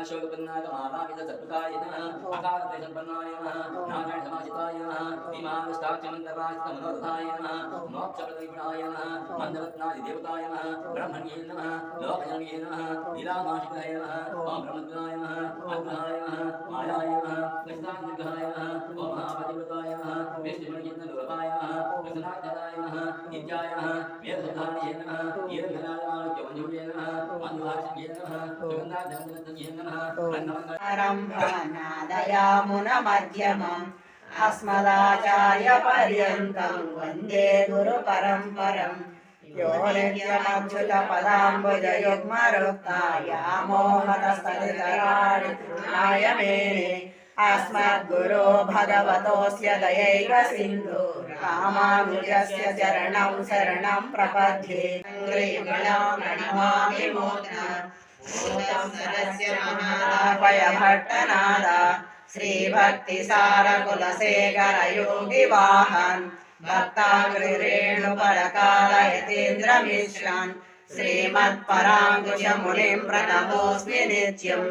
शोकपन्नाय मालाविद सत्पुताय नमः अकालते संपन्नाय नमः नारायण समासिताय नमः विमानस्ताक्षमन्तराजितमनोरथाय नमः मोक्षप्रदविपुणाय नमः मन्दरत्नादिदेवताय नमः ब्रह्मण्ये नमः लोकजनये नमः लीलामाशिकाय नमः ओम ब्रह्मज्ञाय नमः अनुग्रहाय नमः मायाय नमः कृष्णानुग्रहाय नमः ओम महापतिव्रताय नमः विष्णुमणिचित्तलोकाय नमः कृष्णाक्षराय नमः नित्याय नमः वेदसुधाय नमः ईरघनाय माणिक्यमञ्जुये नमः मन्वार्षये नमः सुगन्धाधनदये नमः आरम्भनादयामुनमध्यमम् अस्मदाचार्यपर्यन्तं वन्दे गुरुपरम्परम् यो नित्यमच्युतपदाम्बुजयुग्मरुक्तायामोहतस्तदितराणि मेने अस्मद्गुरो भगवतोऽस्य दयैकसिन्धु रामानुजस्य चरणं शरणं प्रपद्ये प्रणमामि सरस्य महाभयभट्टनाद श्रीभक्तिसारकुलशेखर योगिवाहन् भक्ताङ्घ्रिरेणुपरकालयतीन्द्रमिश्रान् श्रीमत्पराङ्कुशमुनिं प्रणतोऽस्मि नित्यम्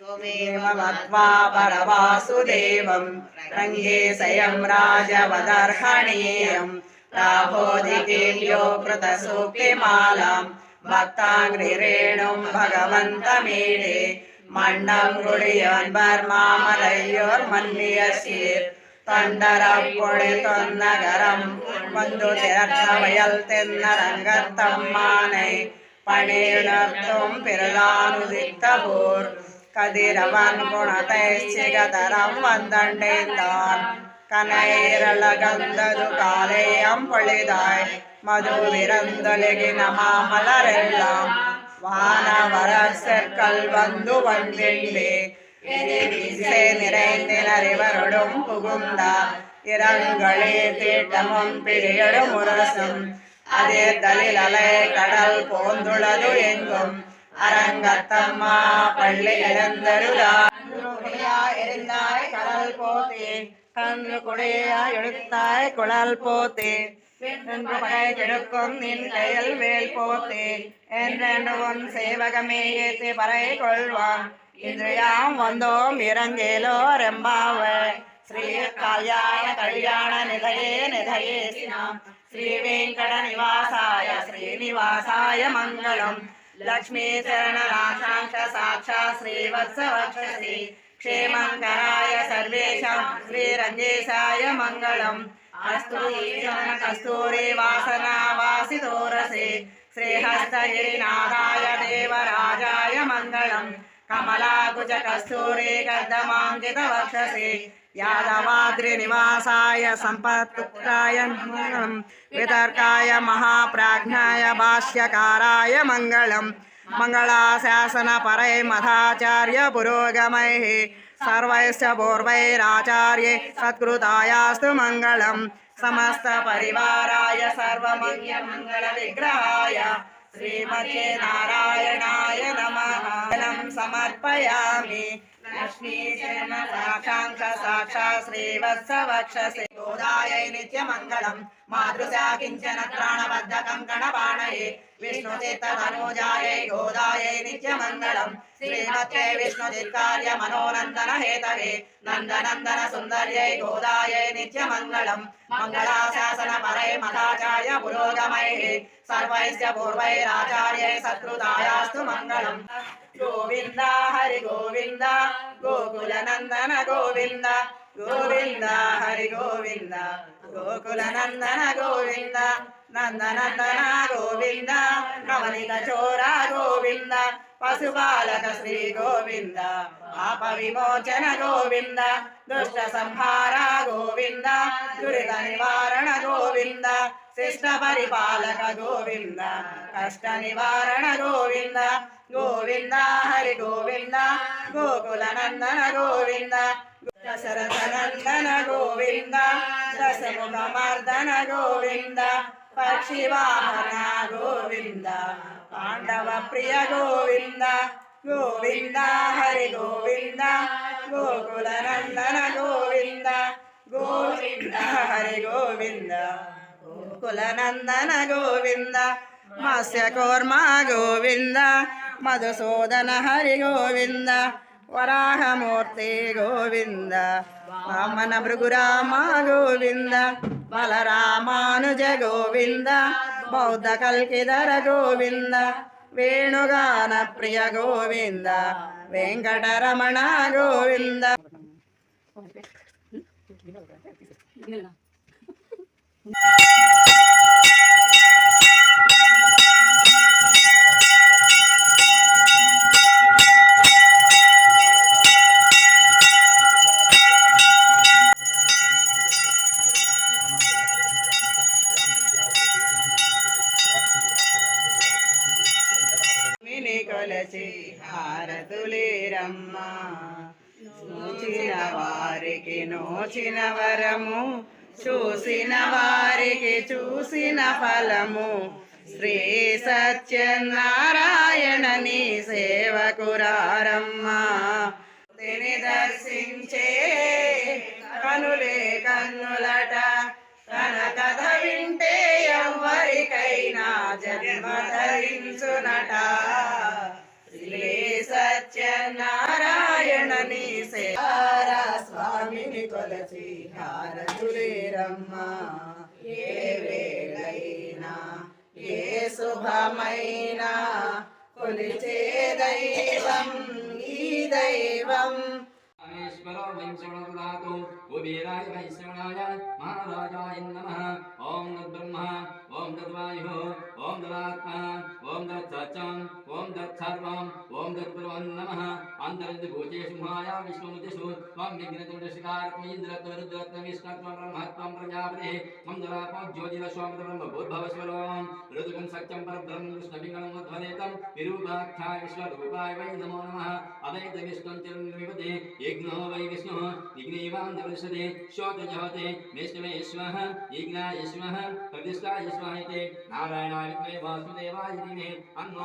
त्वमेव मत्वा परवासुदेवं रङ्गे स्वयं राजवदर्हणीयं राहोदिकेल्यो कृतसूक्तिमालां भक्ताङ्घ्रिरेणुं भगवन्तमीडे मण्डं गुडियोन्बर्मामलयोर्मन्नियशीर् तण्डरपुळितोन्नगरं वन्दुतिरत्नवयल्तिन्नरङ्गत्तम्मानै पणिर्नर्तुं पिरलानुदिक्तभूर् कदिरवन् गुणतैश्चिगतरं वन्दण्डेन्दान् कनैरलगन्धदु कालेयं பொழிதாய் மதுவிரந்தொழுகின மாமலரெல்லாம் வானவரசர்கள் வந்து வந்திண்டே இசை நிறைந்தினரிவருடும் புகுந்தா இரங்களே தீட்டமும் பிரியடும் முரசும் அதே தலிலலை கடல் போந்துளது எங்கும் அரங்கத்தம்மா பள்ளி எழுந்தாய் கடல் போத்தே கன்று குடையா எழுத்தாய் குழல் போத்தே என்று படை கெடுக்கும் நின் கையில் வேல் போத்தே என்றென்று உன் சேவகமே ஏத்தி பறை கொள்வான் இன்றையாம் வந்தோம் இறங்கேலோ ரெம்பாவே ஸ்ரீ கல்யாண நிதையே நிதையேசினாம் श्री वेंकट निवासाय श्रीनिवासाय मंगलम लक्ष्मी चरण राक्षांश साक्षात् श्रीवत्सवक्षसि क्षेमंकराय सर्वेषां श्रीरंगेशाय मंगलम अस्तु कस्तूरी वासना वासितोरसे श्रीहस्तगिरिनाथाय देवराजाय मंगलम कमलाकुच कस्तूरी कर्दमांकित वक्षसि यादवाद्रिनिवासाय संपत्पुत्राय मंगलम वितर्काय महाप्राज्ञाय भाष्यकाराय मंगलम मंगलाशासन परै मधाचार्य पुरोगमैः सर्वैश्च पूर्वैराचार्ये सत्कृतायास्तु मंगलम समस्त परिवाराय सर्वमंगल विग्रहाय श्रीमते नारायणाय नमः समर्पयामि लक्ष्मी चरण साक्षांश साक्षात् श्रीवत्सवक्षसे गोदायै नित्यमङ्गलं मातृशा किञ्चन त्राणबद्ध कङ्कणपाणये विष्णुतीर्थतनूजायै गोदायै नित्यमङ्गलं श्रीमत्यै विष्णुतीर्थार्य मनोनन्दन हेतवे नन्दनन्दन सुन्दर्यै गोदायै नित्यमङ्गलं मङ्गलाशासन परै मदाचार्य पुरोगमैः सर्वैश्च पूर्वैराचार्यै सत्कृतायास्तु मङ्गलम् गोविंद हरि गोविंद गोकुल नंदन गोविंद गोविंद हरि गोविंद गोकुल नंदन गोविंद नंदनंदन गोविंद नवनीत चोरा गोविंद पशुपालक श्री गोविंद पाप विमोचन गोविंद दुष्ट संहार गोविंद दुरित निवारण गोविंद शिष्ट परिपालक गोविंद कष्ट निवारण गोविंद गोविंद हरि गोविंद गोकुल नंदन गोविंद दशरथ नंदन गोविंद दशमुख मर्दन गोविंद पक्षिवाहन गोविंद पांडव प्रिय गोविंद गोविंद हरि गोविंद गोकुल नंदन गोविंद गोविंद हरि गोविंद गोकुल नंदन गोविंद मत्स्य कूर्मा गोविंद मधुसूदन हरि गोविंद వరాహమూర్తి గోవింద వామన భృగురామ గోవింద బలరామానుజ గోవింద బౌద్ధ కల్కిధర గోవింద వేణుగాన ప్రియ గోవింద వెంకటరమణ గోవింద. కొలచి హారతులేరమ్మ చూచిన వారికి నోచిన వరము చూసిన వారికి చూసిన ఫలము శ్రీ సత్యనారాయణ నీ సేవకురారమ్మ. తిని దర్శించే కనులే కన్నులట తన కథ వింటే ఎవరికైనా జన్మ ధరించునట. శ్రీ సత్యనారాయణ నీ సేవార స్వామిని కొలచి హారతులేరమ్మ. ఏ వేళైనా ఏ శుభమైనా కొలిచే దైవం ఈ దైవం. కుబేరాయ వైశ్రవణాయ మహారాజాయ నమః. ఓం తద్బ్రహ్మ ఓం తద్వాయుః ఓం తదాత్మ ఓం తత్సత్యం ఓం తత్సర్వం ఓం తత్పురం నమః. అంతరిద్భూతేషు మహాయ విశ్వముతిషు త్వం విఘ్నతుడశికారత్వం ఇంద్రత్వం విష్ణుత్వం బ్రహ్మత్వం ప్రజాపతిః మందరాపో జ్యోతిరస్వామిత బ్రహ్మ భూర్భవస్వరం ఋతుకం సత్యం పరబ్రహ్మం కృష్ణపింగళం మధ్వనేతం విరూపాఖ్యాయ విశ్వరూపాయ వై నమో నమః. అదైత విష్ణుం చిరంజీవతి యజ్ఞో వై విష్ణుః యజ్ఞేవాం దృశ్యతే శోతజహతే విష్ణువే స్వః యజ్ఞాయ స్వః ప్రతిష్ఠాయ స్వః ఇతి నారాయణాయ విద్మహే వాసుదేవాయ ధీమహి తన్నో